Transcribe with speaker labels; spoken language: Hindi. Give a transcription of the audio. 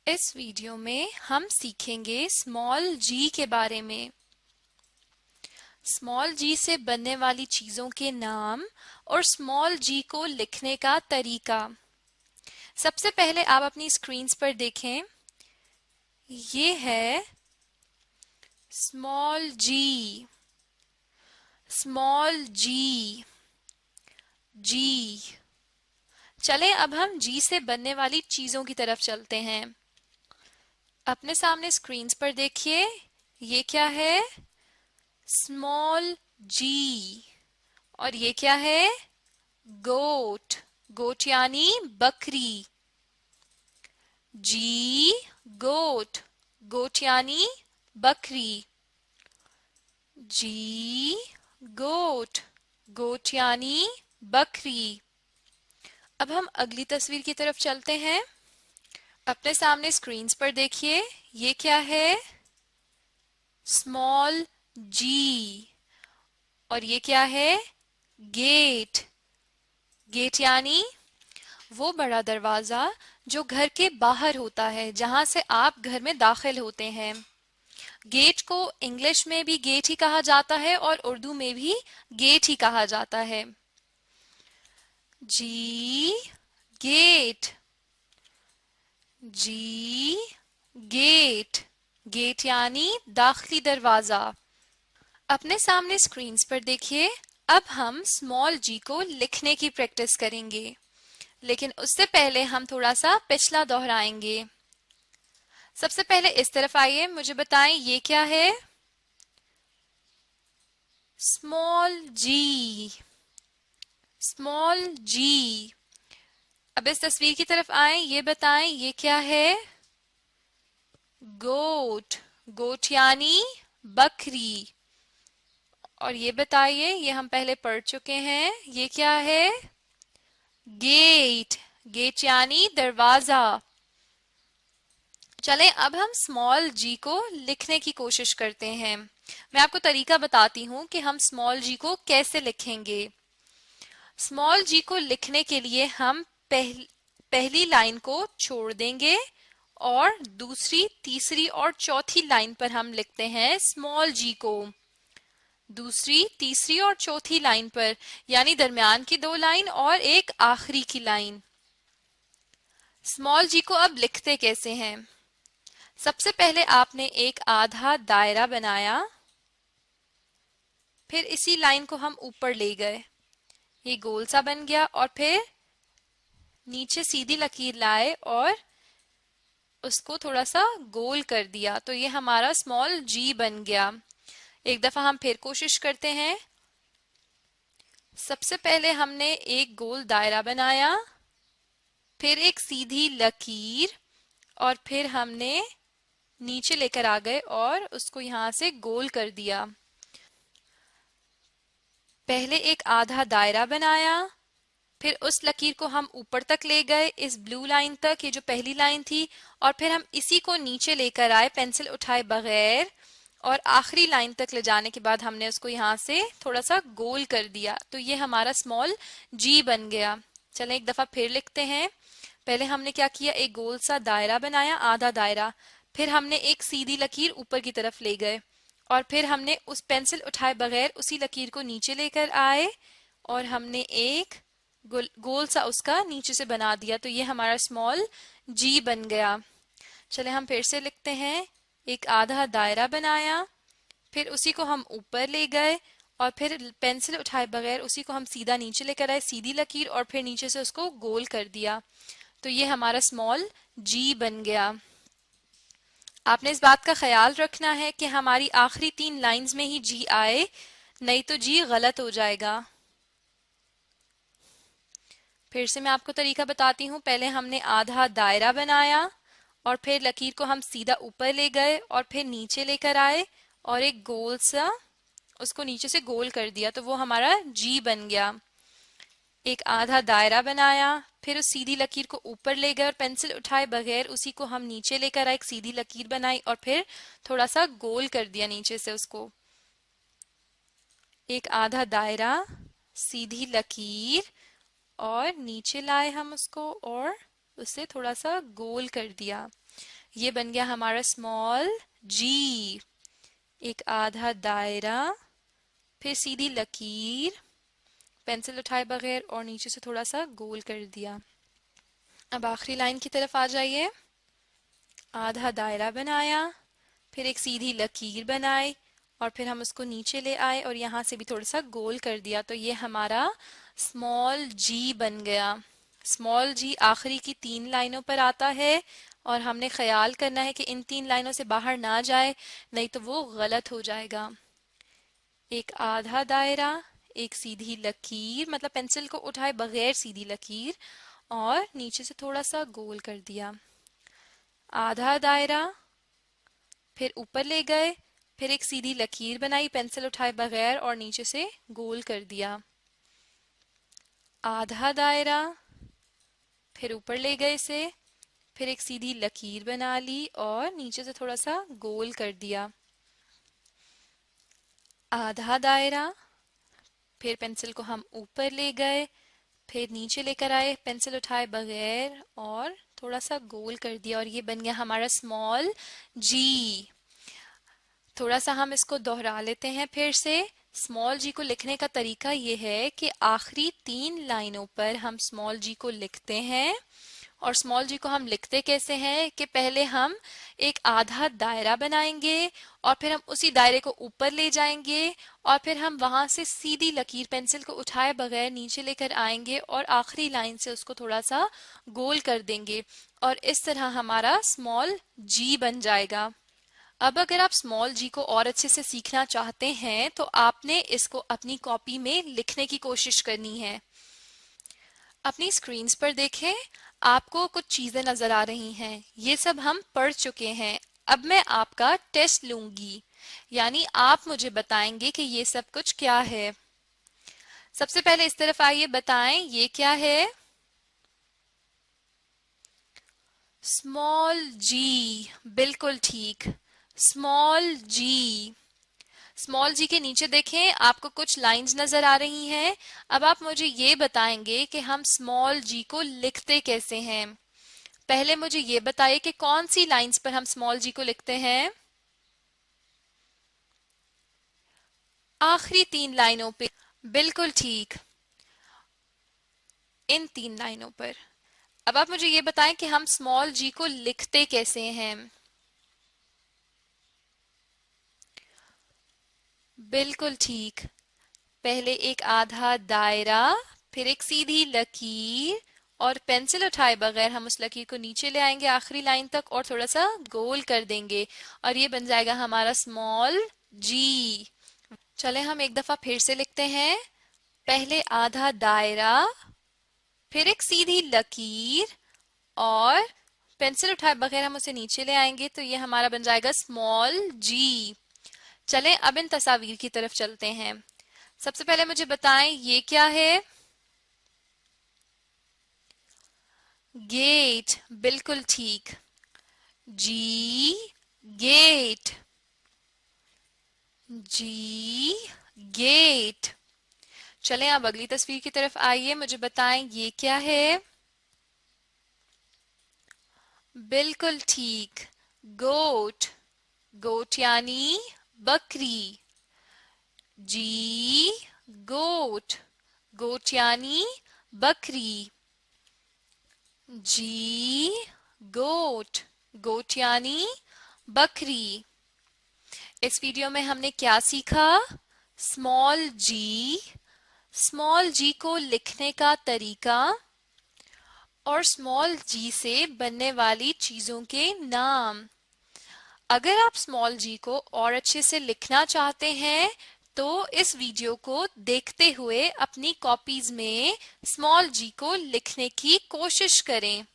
Speaker 1: इस वीडियो में हम सीखेंगे स्मॉल जी के बारे में। स्मॉल जी से बनने वाली चीजों के नाम और स्मॉल जी को लिखने का तरीका। सबसे पहले आप अपनी स्क्रीन्स पर देखें, ये है स्मॉल जी। स्मॉल जी, जी। चलें अब हम जी से बनने वाली चीजों की तरफ चलते हैं। अपने सामने स्क्रीन्स पर देखिए, ये क्या है? स्मॉल जी। और ये क्या है? गोट। गोट यानी बकरी। जी गोट। गोट यानी बकरी। जी गोट। गोट यानी बकरी। अब हम अगली तस्वीर की तरफ चलते हैं। अपने सामने स्क्रीन्स पर देखिए, ये क्या है? स्मॉल जी। और ये क्या है? गेट। गेट यानी वो बड़ा दरवाजा जो घर के बाहर होता है, जहां से आप घर में दाखिल होते हैं। गेट को इंग्लिश में भी गेट ही कहा जाता है और उर्दू में भी गेट ही कहा जाता है। जी गेट। जी गेट। गेट यानी दाखिली दरवाजा। अपने सामने स्क्रीन्स पर देखिए, अब हम स्मॉल जी को लिखने की प्रैक्टिस करेंगे, लेकिन उससे पहले हम थोड़ा सा पिछला दोहराएंगे। सबसे पहले इस तरफ आइए, मुझे बताएं ये क्या है? स्मॉल जी। स्मॉल जी। अब इस तस्वीर की तरफ आए, ये बताएं ये क्या है? गोट। गोट यानी बकरी। और ये बताइए, ये हम पहले पढ़ चुके हैं, ये क्या है? गेट। गेट यानी दरवाजा। चलें अब हम स्मॉल जी को लिखने की कोशिश करते हैं। मैं आपको तरीका बताती हूं कि हम स्मॉल जी को कैसे लिखेंगे। स्मॉल जी को लिखने के लिए हम पहली लाइन को छोड़ देंगे और दूसरी, तीसरी और चौथी लाइन पर हम लिखते हैं स्मॉल जी को। दूसरी, तीसरी और चौथी लाइन पर, यानी दरमियान की दो लाइन और एक आखिरी की लाइन। स्मॉल जी को अब लिखते कैसे हैं? सबसे पहले आपने एक आधा दायरा बनाया, फिर इसी लाइन को हम ऊपर ले गए, ये गोल सा बन गया, और फिर नीचे सीधी लकीर लाए और उसको थोड़ा सा गोल कर दिया, तो ये हमारा स्मॉल जी बन गया। एक दफा हम फिर कोशिश करते हैं। सबसे पहले हमने एक गोल दायरा बनाया, फिर एक सीधी लकीर, और फिर हमने नीचे लेकर आ गए और उसको यहां से गोल कर दिया। पहले एक आधा दायरा बनाया, फिर उस लकीर को हम ऊपर तक ले गए, इस ब्लू लाइन तक, ये जो पहली लाइन थी, और फिर हम इसी को नीचे लेकर आए पेंसिल उठाए बगैर, और आखिरी लाइन तक ले जाने के बाद हमने उसको यहाँ से थोड़ा सा गोल कर दिया, तो ये हमारा स्मॉल जी बन गया। चलें एक दफा फिर लिखते हैं। पहले हमने क्या किया, एक गोल सा दायरा बनाया, आधा दायरा, फिर हमने एक सीधी लकीर ऊपर की तरफ ले गए, और फिर हमने उस पेंसिल उठाए बगैर उसी लकीर को नीचे लेकर आए और हमने एक गोल सा उसका नीचे से बना दिया, तो ये हमारा स्मॉल जी बन गया। चले हम फिर से लिखते हैं। एक आधा दायरा बनाया, फिर उसी को हम ऊपर ले गए, और फिर पेंसिल उठाए बगैर उसी को हम सीधा नीचे लेकर आए, सीधी लकीर, और फिर नीचे से उसको गोल कर दिया, तो ये हमारा स्मॉल जी बन गया। आपने इस बात का ख्याल रखना है कि हमारी आखिरी 3 लाइंस में ही जी आए, नहीं तो जी गलत हो जाएगा। फिर से मैं आपको तरीका बताती हूँ। पहले हमने आधा दायरा बनाया, और फिर लकीर को हम सीधा ऊपर ले गए और फिर नीचे लेकर आए और एक गोल सा उसको नीचे से गोल कर दिया, तो वो हमारा जी बन गया। एक आधा दायरा बनाया, फिर उस सीधी लकीर को ऊपर ले गए और पेंसिल उठाए बगैर उसी को हम नीचे लेकर आए, एक सीधी लकीर बनाई और फिर थोड़ा सा गोल कर दिया नीचे से उसको। एक आधा दायरा, सीधी लकीर, और नीचे लाए हम उसको और उसे थोड़ा सा गोल कर दिया। ये बन गया हमारा स्मॉल जी। एक आधा दायरा, फिर सीधी लकीर, पेंसिल उठाए बगैर और नीचे से थोड़ा सा गोल कर दिया। अब आखिरी लाइन की तरफ आ जाइए। आधा दायरा बनाया, फिर एक सीधी लकीर बनाई और फिर हम उसको नीचे ले आए और यहाँ से भी थोड़ा सा गोल कर दिया, तो ये हमारा स्मॉल जी बन गया। स्मॉल जी आखिरी की 3 लाइनों पर आता है और हमने ख्याल करना है कि इन 3 लाइनों से बाहर ना जाए, नहीं तो वो गलत हो जाएगा। एक आधा दायरा, एक सीधी लकीर, मतलब पेंसिल को उठाए बगैर सीधी लकीर और नीचे से थोड़ा सा गोल कर दिया। आधा दायरा, फिर ऊपर ले गए, फिर एक सीधी लकीर बनाई पेंसिल उठाए बगैर और नीचे से गोल कर दिया। आधा दायरा, फिर ऊपर ले गए इसे, फिर एक सीधी लकीर बना ली और नीचे से थोड़ा सा गोल कर दिया। आधा दायरा, फिर पेंसिल को हम ऊपर ले गए, फिर नीचे लेकर आए पेंसिल उठाए बगैर और थोड़ा सा गोल कर दिया और ये बन गया हमारा स्मॉल जी। थोड़ा सा हम इसको दोहरा लेते हैं फिर से। स्मॉल जी को लिखने का तरीका ये है कि आखिरी 3 लाइनों पर हम स्मॉल जी को लिखते हैं। और स्मॉल जी को हम लिखते कैसे हैं कि पहले हम एक आधा दायरा बनाएंगे और फिर हम उसी दायरे को ऊपर ले जाएंगे और फिर हम वहां से सीधी लकीर पेंसिल को उठाए बगैर नीचे लेकर आएंगे और आखिरी लाइन से उसको थोड़ा सा गोल कर देंगे और इस तरह हमारा स्मॉल जी बन जाएगा। अब अगर आप स्मॉल जी को और अच्छे से सीखना चाहते हैं तो आपने इसको अपनी कॉपी में लिखने की कोशिश करनी है। अपनी स्क्रीन्स पर देखें, आपको कुछ चीजें नजर आ रही हैं। ये सब हम पढ़ चुके हैं। अब मैं आपका टेस्ट लूंगी, यानी आप मुझे बताएंगे कि ये सब कुछ क्या है। सबसे पहले इस तरफ आइए, बताएं ये क्या है। स्मॉल जी, बिल्कुल ठीक, स्मॉल जी। स्मॉल जी के नीचे देखें, आपको कुछ लाइंस नजर आ रही हैं। अब आप मुझे ये बताएंगे कि हम स्मॉल जी को लिखते कैसे हैं। पहले मुझे ये बताइए कि कौन सी लाइंस पर हम स्मॉल जी को लिखते हैं। आखिरी 3 लाइनों पे, बिल्कुल ठीक, इन 3 लाइनों पर। अब आप मुझे ये बताएं कि हम स्मॉल जी को लिखते कैसे हैं। बिल्कुल ठीक, पहले एक आधा दायरा, फिर एक सीधी लकीर और पेंसिल उठाए बगैर हम उस लकीर को नीचे ले आएंगे आखिरी लाइन तक और थोड़ा सा गोल कर देंगे और ये बन जाएगा हमारा स्मॉल जी। चले हम एक दफा फिर से लिखते हैं। पहले आधा दायरा, फिर एक सीधी लकीर और पेंसिल उठाए बगैर हम उसे नीचे ले आएंगे तो ये हमारा बन जाएगा स्मॉल जी। चलें अब इन तस्वीर की तरफ चलते हैं। सबसे पहले मुझे बताएं ये क्या है। गेट, बिल्कुल ठीक, जी गेट, जी गेट। चलें अब अगली तस्वीर की तरफ आइए, मुझे बताएं ये क्या है। बिल्कुल ठीक, गोट, गोट यानी बकरी, जी गोट, गोट यानी बकरी, जी गोट, गोट यानी बकरी। इस वीडियो में हमने क्या सीखा। स्मॉल जी को लिखने का तरीका और स्मॉल जी से बनने वाली चीजों के नाम। अगर आप स्मॉल जी को और अच्छे से लिखना चाहते हैं तो इस वीडियो को देखते हुए अपनी कॉपीज में स्मॉल जी को लिखने की कोशिश करें।